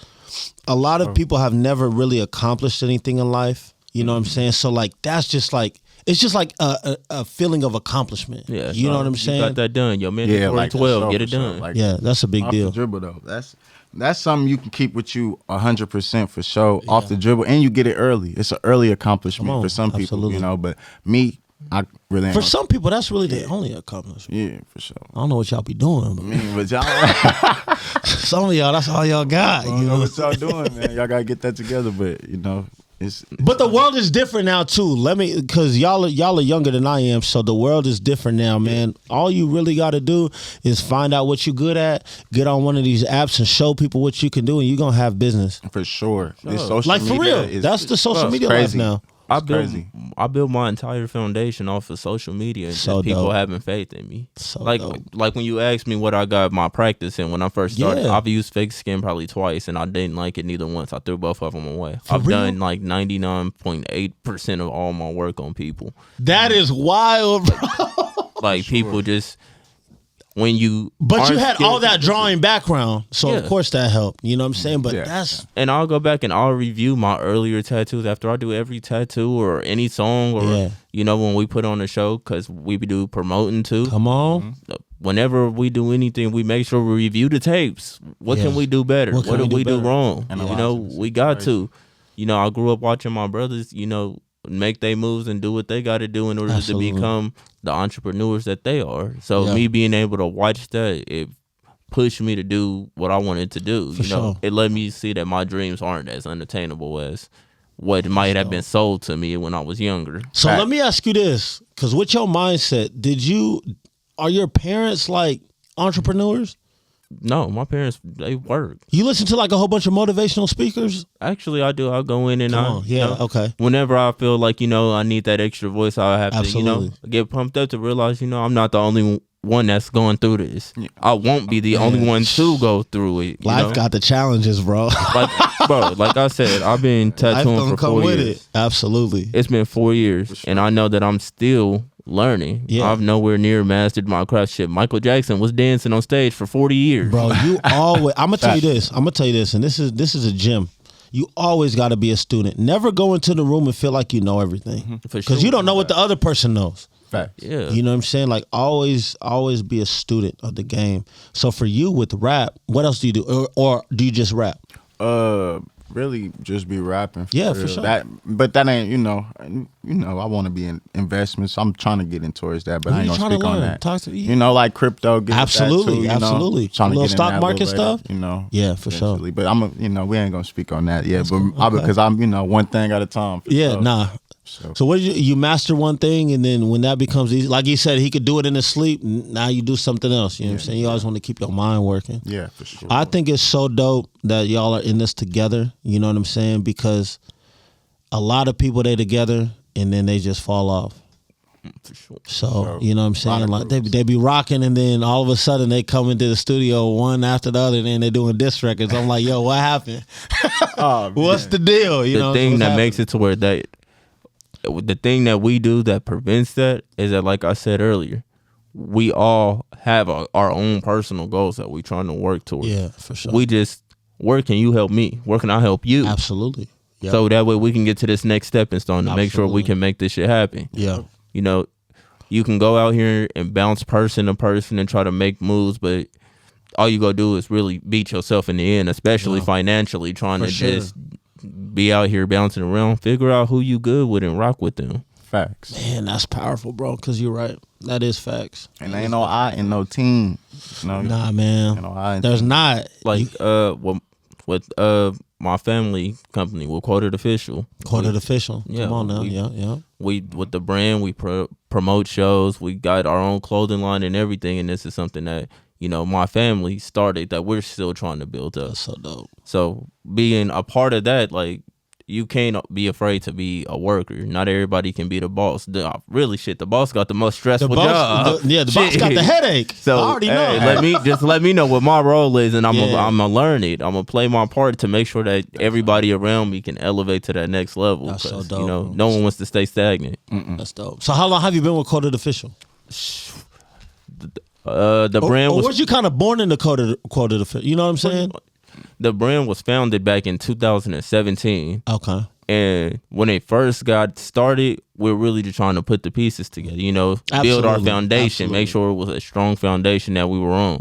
a lot of people have never really accomplished anything in life. You know what I'm saying? So like, that's just like, it's just like a feeling of accomplishment. Yeah, you know what I'm saying? You got that done. Your mentor like 12, get it done. Like, yeah, that's a big deal. Off the dribble though, that's something you can keep with you 100% for sure. Yeah. Off the dribble, and you get it early. It's an early accomplishment for some people, you know. But me, I really ain't for some people that's really the only accomplishment. Yeah, for sure. I don't know what y'all be doing, but y'all, some of y'all, that's all y'all got. You know what y'all doing, man? Y'all gotta get that together. But you know. But the world is different now too. Because y'all are younger than I am, so the world is different now, man. All you really got to do is find out what you're good at, get on one of these apps and show people what you can do, and you're gonna have business for sure. This social like for media real, that's the social media life now. I built my entire foundation off of social media and just people having faith in me. Like when you asked me what I got my practice in when I first started, I've used fake skin probably twice and I didn't like it neither once. I threw both of them away. I've done like 99.8% of all my work on people. That is wild, bro. Like people just when you But you had all that drawing background, so of course that helped. You know what I'm saying? But that's and I'll go back and I'll review my earlier tattoos after I do every tattoo or any song or you know when we put on a show because we do promoting too. Come on. Whenever we do anything, we make sure we review the tapes. What can we do better? What did we do wrong? You know, we got to. You know, I grew up watching my brothers, you know, make their moves and do what they got to do in order to become the entrepreneurs that they are. So me being able to watch that, it pushed me to do what I wanted to do. You know, it let me see that my dreams aren't as unattainable as what might have been sold to me when I was younger. So let me ask you this, because with your mindset, are your parents like entrepreneurs? No, my parents, they work. You listen to like a whole bunch of motivational speakers? Actually, I do. I'll go in and okay. Whenever I feel like, you know, I need that extra voice, I'll have to, you know, get pumped up to realize, you know, I'm not the only one that's going through this. I won't be the only one to go through it. Life got the challenges, bro. Like I said, I've been tattooing for 4 years. Absolutely. It's been 4 years, and I know that I'm still learning. I've nowhere near mastered my craft. Shit, Michael Jackson was dancing on stage for 40 years. Bro, you always I'm gonna tell you this, and this is a gem. You always gotta be a student. Never go into the room and feel like you know everything. Because you don't know what the other person knows. Fact. Yeah. You know what I'm saying? Like always be a student of the game. So for you with rap, what else do you do? Or do you just rap? Really just be rapping. For sure. But that ain't, you know, I want to be in investments. I'm trying to get in towards that, but I ain't gonna speak on that. Talk to me. You know, like crypto. Absolutely. Trying a to little get stock in market stuff. You know. Yeah, for sure. But we ain't gonna speak on that yet. Because I'm, you know, one thing at a time. So what did you master one thing, and then when that becomes easy, like he said, he could do it in his sleep. Now you do something else. You know what I'm saying? You always want to keep your mind working. Yeah, for sure. I think it's so dope that y'all are in this together. You know what I'm saying? Because a lot of people, they together and then they just fall off. For sure. So you know what I'm saying? Like they be rocking, and then all of a sudden they come into the studio one after the other, and then they're doing diss records. I'm like, yo, what happened? What's the deal? You know, the thing that makes it to where the thing that we do that prevents that is that, like I said earlier, we all have our own personal goals that we're trying to work towards. Yeah, for sure. We just, where can you help me? Where can I help you? Absolutely. Yep. So that way we can get to this next stepping stone to make sure we can make this shit happen. Yeah. You know, you can go out here and bounce person to person and try to make moves, but all you go do is really beat yourself in the end, especially financially, trying to just be out here bouncing around. Figure out who you good with and rock with them. Facts. Man, that's powerful, bro, because you're right. That is facts. And ain't no I in no team. Nah, man. There's not. Like, with my family company, we're Quoted Official. Quoted Official. Yeah, Come on now. We with the brand, we promote shows. We got our own clothing line and everything, and this is something that my family started that we're still trying to build up. That's so dope. So being a part of that, like, you can't be afraid to be a worker. Not everybody can be the boss. Really, the boss got the most stressful job. The boss got the headache. So I already know. let me know what my role is, and I'm gonna learn it. I'm gonna play my part to make sure that everybody around me can elevate to that next level. That's so dope. No one wants to stay stagnant. That's dope. So how long have you been with Quoted Official? The brand was. Was you kind of born in the Quoted Official? You know what I'm saying? The brand was founded back in 2017. Okay. And when it first got started, we're really just trying to put the pieces together, build our foundation, make sure it was a strong foundation that we were on.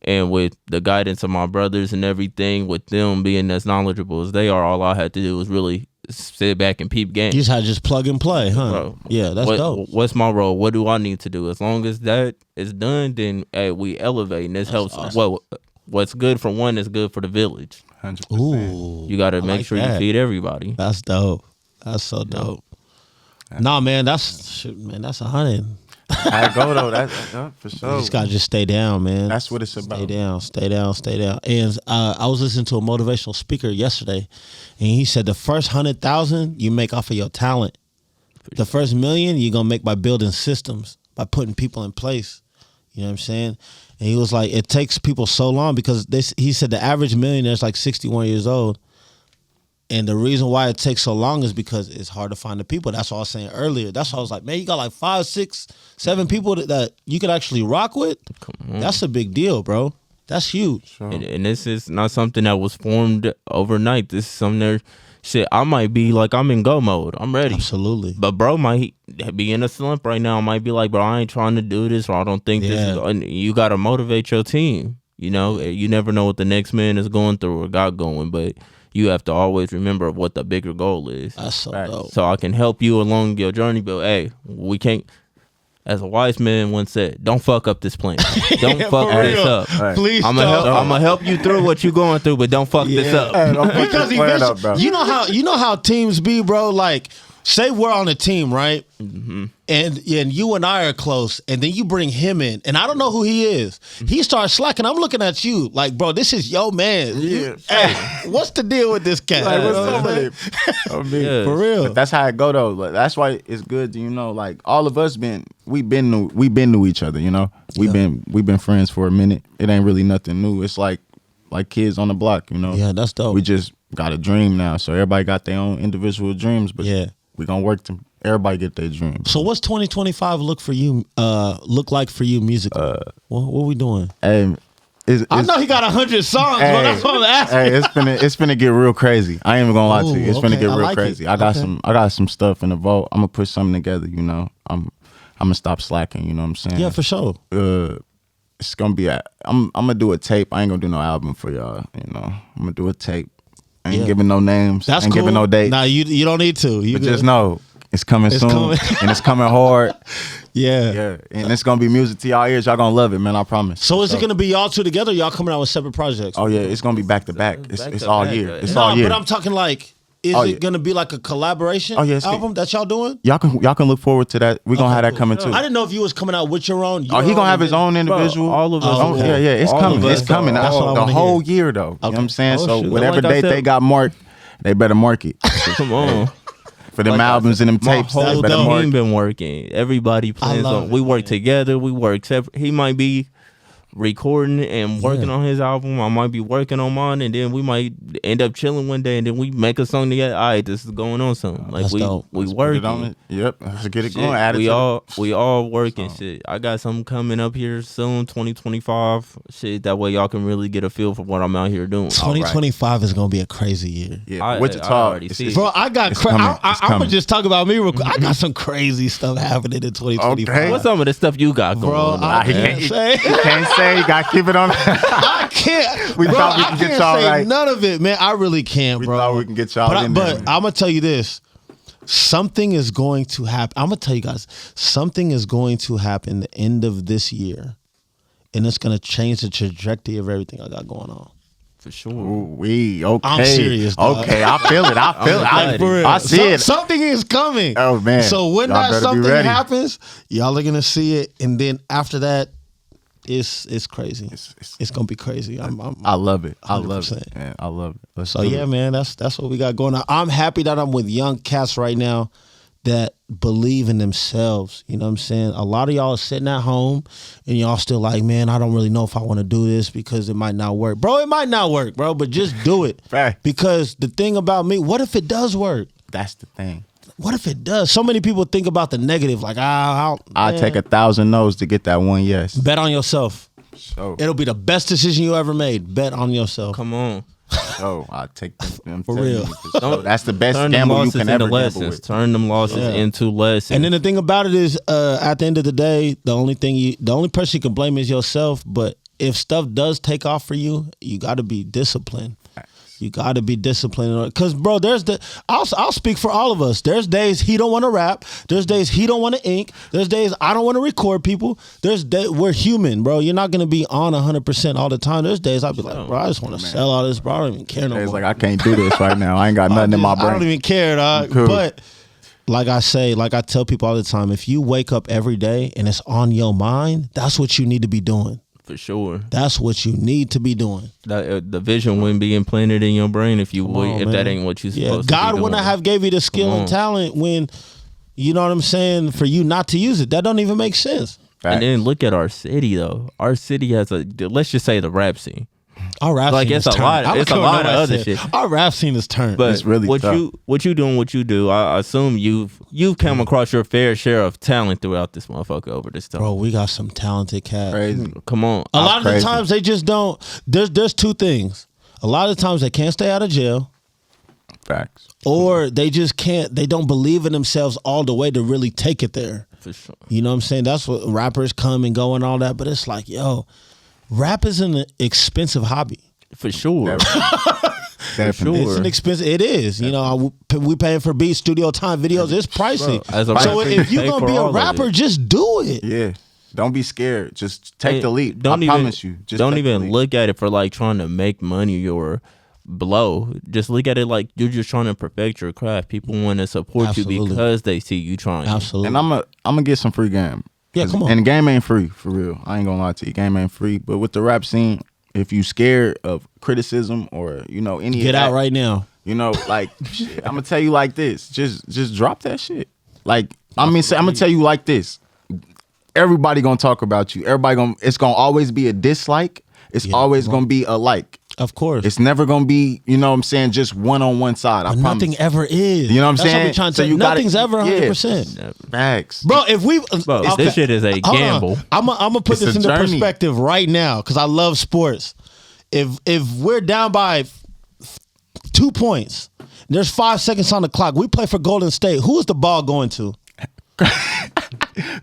And with the guidance of my brothers and everything, with them being as knowledgeable as they are, all I had to do was really sit back and peep game. You just had to just plug and play, huh? Bro, yeah, that's dope. What's my role? What do I need to do? As long as that is done, then we elevate, and this helps. Awesome. Well, what's good for one is good for the village. 100%. Ooh, you got to make sure you feed everybody. That's dope. That's so dope. Nah, man, that's 100. I go though. That's for sure. You just gotta just stay down, man. That's what it's about. Stay down. And I was listening to a motivational speaker yesterday, and he said the first 100,000 you make off of your talent. The first million you're gonna make by building systems, by putting people in place. You know what I'm saying? And he was like, it takes people so long because he said the average millionaire is like 61 years old. And the reason why it takes so long is because it's hard to find the people. That's what I was saying earlier. That's why I was like, man, you got like 5, 6, 7 people that you could actually rock with. That's a big deal, bro. That's huge. Sure. And this is not something that was formed overnight. This is something that, I might be like, I'm in go mode. I'm ready. Absolutely. But bro might be in a slump right now. I might be like, bro, I ain't trying to do this, or I don't think this is. And you got to motivate your team. You never know what the next man is going through or got going, but you have to always remember what the bigger goal is. That's so dope. So I can help you along your journey, but hey, we can't. As a wise man once said, don't fuck up this plan. Don't fuck this up. Right. Please, I'm gonna help you through what you're going through, but don't fuck this up. Because eventually, you know how teams be, bro. Like, say we're on a team, right? Mm-hmm. And you and I are close, and then you bring him in, and I don't know who he is. He starts slacking. I'm looking at you like, bro, this is your man. Yeah. Hey, what's the deal with this cat? Like, what's up with it? I mean, for real. But that's how it go though. Like, that's why it's good. Like all of us we been to each other. We've been friends for a minute. It ain't really nothing new. It's like kids on the block. Yeah, that's dope. We just got a dream now. So everybody got their own individual dreams. But we gonna work to everybody get their dreams. So what's 2025 look like for you musically? What we doing? I know he got 100 songs, but that's what I'm asking. Hey, it's finna get real crazy. I ain't even gonna lie to you. It's finna get real crazy. It. I got some stuff in the vault. I'm gonna put something together. I'm gonna stop slacking. You know what I'm saying? Yeah, for sure. It's gonna be I'm gonna do a tape. I ain't gonna do no album for y'all. I'm gonna do a tape. I ain't giving no names. That's ain't cool. Giving no dates. Nah, you don't need to. But just know it's coming soon, and it's coming hard. Yeah, and it's gonna be music to y'all ears. Y'all gonna love it, man. I promise. So is it gonna be y'all two together? Or y'all coming out with separate projects? Oh yeah, it's gonna be back to back. It's all year. It's all year. But I'm talking like, is it gonna be like a collaboration album that y'all doing? Y'all can look forward to that. We gonna have that coming too. I didn't know if you was coming out with your own. He gonna have his own individual. Bro, all of us. Yeah, it's coming. It's coming. That's what the I whole year though. You know what I'm saying? So shoot. whatever date they got marked, they better mark it. Come on. For them albums and them tapes, my whole they better mark team been working. Everybody plans on. We work together. We work separate. He might be recording and working on his album. I might be working on mine, and then we might end up chilling one day, and then we make a song together. All right, this is going on something. Like we working. Yep, let's get it shit, going. Add we all working. Shit, I got something coming up here soon, 2025. Shit, that way y'all can really get a feel for what I'm out here doing. 2025 is gonna be a crazy year. Yeah, Wichita. Bro, I got. I'm gonna just talk about me real quick. I got some crazy stuff happening in 2025. Okay. What's some of the stuff you got going on? He can't say. You gotta keep it on. I can't. We thought we could get y'all right. None of it, man. I really can't, bro. We thought we can get y'all in there. But I'm gonna tell you this. Something is going to happen. I'm gonna tell you guys. Something is going to happen the end of this year, and it's gonna change the trajectory of everything I got going on. For sure. Ooh-wee, okay. I'm serious, dog. Okay, I feel it. I see it. Something is coming. Oh man. So when Y'all that better be something ready. happens, y'all are gonna see it, and then after that, it's crazy. It's gonna be crazy. I love it. I love 100%. it. Man, I love it. Let's So do yeah, it. man, that's what we got going on. I'm happy that I'm with young cats right now that believe in themselves. You know what I'm saying? A lot of y'all are sitting at home and y'all still like, man, I don't really know if I want to do this because it might not work. Bro, it might not work, bro, but just do it. Fact. Because the thing about me, what if it does work? That's the thing. What if it does? So many people think about the negative, like, I man. take 1,000 no's to get that one yes. Bet on yourself. So, It'll be the best decision you ever made. Bet on yourself. Come on. I take them For real. That's the best Turn them gamble you losses can into ever gamble lessons. with. Turn them losses into lessons. And then the thing about it is, at the end of the day, the only person you can blame is yourself. But if stuff does take off for you, you got to be disciplined. You got to be disciplined. Because, bro, I'll speak for all of us. There's days he don't want to rap. There's days he don't want to ink. There's days I don't want to record people. We're human, bro. You're not going to be on 100% all the time. There's days I'll be like, bro, I just want to sell all this, bro. I don't even care no more. It's like, I can't do this right now. I ain't got nothing in my brain. I don't even care, dog. Cool. But like I tell people all the time, if you wake up every day and it's on your mind, that's what you need to be doing. For sure. That's what you need to be doing. The vision wouldn't be implanted in your brain if that ain't what you're supposed to be God doing. wouldn't have gave you the skill and talent when, you know what I'm saying, for you not to use it. That don't even make sense. And then look at our city though. Our city has let's just say the rap scene. Our rap scene it's is a lot. turned. It's a lot of other shit. Our rap scene is turned. But It's really what tough. you doing, what you do. I assume you've come across your fair share of talent throughout this motherfucker over this time. Bro, we got some talented cats. Crazy. Come on. A lot of the crazy. times they just don't. There's two things. A lot of times they can't stay out of jail. Facts. Or they just can't, they don't believe in themselves all the way to really take it there. For sure. You know what I'm saying? That's what rappers come and go and all that. But it's like, yo, rap is an expensive hobby. For sure. Definitely. It's an expensive, it is. You know, we paying for beats, studio time, videos. It's pricey. As a So rapper, if you you're pay going to for be a all of rapper, it. just do it. Yeah. Don't be scared. Just take the leap. Don't I even, promise you. Just don't take the even leap. look at it for like trying to make money or blow. Just look at it like you're just trying to perfect your craft. People want to support you Absolutely. because they see you trying. Absolutely. And I'm gonna get some free game. Yeah, come on. And the game ain't free, for real. I ain't gonna lie to you. Game ain't free. But with the rap scene, if you scared of criticism or, you know, any Get of that, out right now. you know, like shit, I'm gonna tell you like this. Just drop that shit. Like, I'm gonna tell you like this. Everybody gonna talk about you. It's gonna always be a dislike. It's always gonna be a like. Of course. It's never gonna be, you know what I'm saying, just one on one side. I But promise. nothing ever is. You know what I'm That's saying? What we trying to So say. you gotta- Nothing's ever 100%. Never. Facts. Bro, if we... Bro, this shit is a Hold on. gamble. I'm going to put It's this a into journey. perspective right now because I love sports. If we're down by 2 points, there's 5 seconds on the clock. We play for Golden State. Who is the ball going to?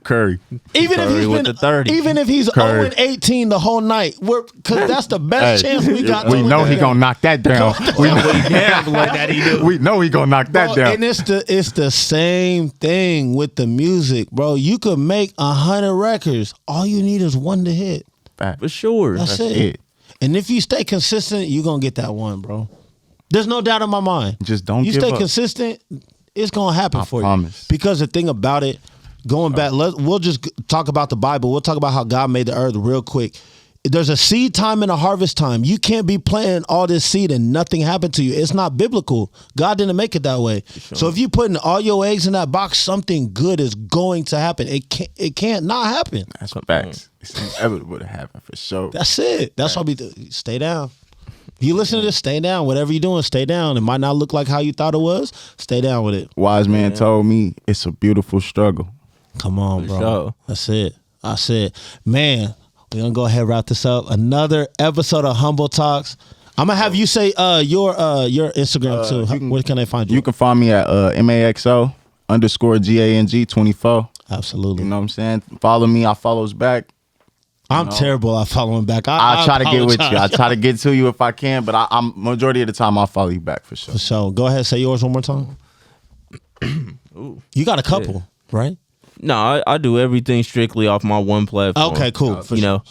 Curry. Even if Curry he's with been, the 30. even if he's Curry. 0-18 the whole night, because that's the best Hey, chance we got. We to know win. he gonna knock that down. We know he gonna knock that Bro, down. and it's the same thing with the music, bro. You could make 100 records. All you need is one to hit. For sure. That's it. it. And if you stay consistent, you're gonna get that one, bro. There's no doubt in my mind. Just don't You give stay up. consistent, it's gonna happen I for promise. you. Because the thing about it, going back, we'll just talk about the Bible. We'll talk about how God made the earth real quick. There's a seed time and a harvest time. You can't be planting all this seed and nothing happened to you. It's not biblical. God didn't make it that way. Sure. So if you putting all your eggs in that box, something good is going to happen. It can't not happen. That's facts. It's inevitable to happen for sure. That's it. That's why we do. Stay down. You listen to this, stay down. Whatever you're doing, stay down. It might not look like how you thought it was. Stay down with it. Wise man told me it's a beautiful struggle. Come on, bro. sure. That's it. Man, we're going to go ahead and wrap this up. Another episode of Humble Talks. I'm going to have you say your Instagram too. Where can they find you? You can find me at MAXO_GANG24. Absolutely. You know what I'm saying? Follow me. I follows back. I'm terrible at following back. I'll try to get with you. apologize. I'll try to get to you if I can, but I'm majority of the time I'll follow you back for sure. For sure. Go ahead, say yours one more time. You got a couple, right? No, I do everything strictly off my one platform. Okay, cool. For You sure. know,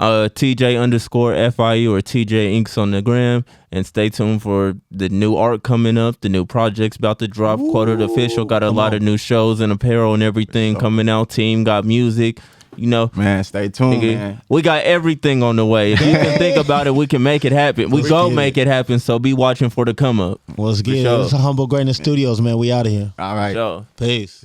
TJ_FIE or TJ Inks on the gram, and stay tuned for the new art coming up, the new projects about to drop. Quartered Official got a lot of new shows and apparel and everything coming out. Team got music. You know, man, stay tuned, man. We got everything on the way. If you can think about it, we can make it happen. We go make it happen. So be watching for the come up. Let's get it. It's a Humble Greatness Studios, man. We out of here. All right. Sure. Peace.